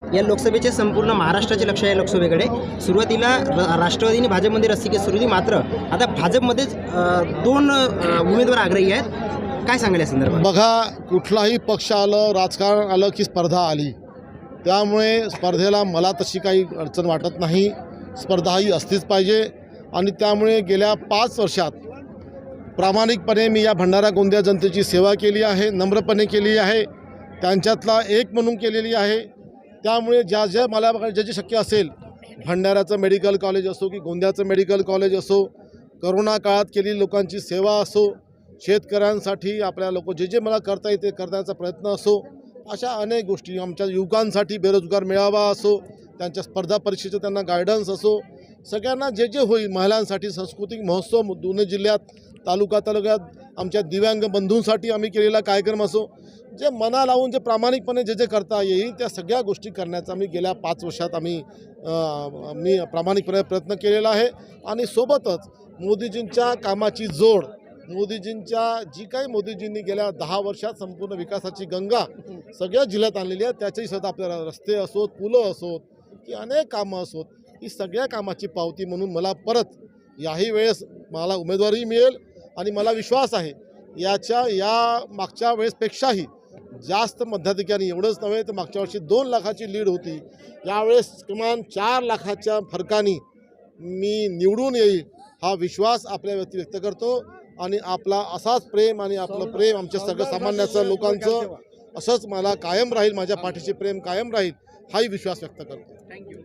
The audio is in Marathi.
या लोकसभेचे संपूर्ण महाराष्ट्राचे लक्ष आहे लोकसभेकडे। सुरुवातीला राष्ट्रवादी आणि भाजपमध्ये रस्सीखेच सुरू होती, मात्र आता भाजपमध्येच दोन उमेदवार आग्रही आहेत। काय सांगाल या संदर्भात? बघा, कुठलाही पक्ष आलं, राजकारण आलं की स्पर्धा आली, त्यामुळे स्पर्धेला मला तशी काही अडचण वाटत नाही। स्पर्धा ही असलीच पाहिजे आणि त्यामुळे गेल्या 5 वर्षात प्रामाणिकपणे मी या भंडारा गोंदिया जनतेची सेवा केली आहे, नम्रपणे केली आहे, त्यांच्यातला एक म्हणून केलेली आहे। त्यामुळे ज्या मला जे शक्य असेल, भंडाऱ्याचं मेडिकल कॉलेज असो की गोंदियाचं मेडिकल कॉलेज असो, करोना काळात केलेली लोकांची सेवा असो, शेतकऱ्यांसाठी आपल्या जे मला करता येते करण्याचा प्रयत्न असो, अशा अनेक गोष्टी, आमच्या युवकांसाठी बेरोजगार मेळावा असो, त्यांच्या स्पर्धा परीक्षेचं त्यांना गायडन्स असो, सगळ्यांना जे होईल, महिलांसाठी सांस्कृतिक महोत्सव दोन्ही जिल्ह्यात तालुक्यात आमच्या दिव्यांग बंधूंसाठी आम्ही केलेला कार्यक्रम असो, जे मना लावून जे प्रामाणिकपणे जे करता येईल त्या सगळ्या गोष्टी करण्याचा मी गेल्या 5 वर्षात मी प्रामाणिकपणे प्रयत्न केलेला आहे। आणि सोबतच मोदीजींच्या कामाची जोड, मोदीजींच्या जी काही मोदीजींनी गेल्या 10 वर्षात संपूर्ण विकासाची गंगा सगळ्या जिल्ह्यात आणलेली आहे, त्याच्याही सुद्धा आपल्याला रस्ते असोत, पुलं असोत की अनेक कामं असोत, ही सगळ्या कामाची पावती म्हणून मला परत याही वेळेस मला उमेदवारी मिळेल आणि मला विश्वास आहे या मागच्या वेळेसपेक्षाही जास्त मताधिक्याने, एवढंच नव्हे तर मागच्या वर्षी 2 लाखाची लीड होती, यावेळेस किमान 4 लाखाच्या फरकाने मी निवडून येईल हा विश्वास आपल्या व्यक्त करतो। आणि आपला असाच प्रेम आणि आपलं प्रेम आमच्या सर्वसामान्याचं लोकांचं असंच मला कायम राहील, माझ्या पाठीशी प्रेम कायम राहील हाही विश्वास व्यक्त करतो। थँक्यू।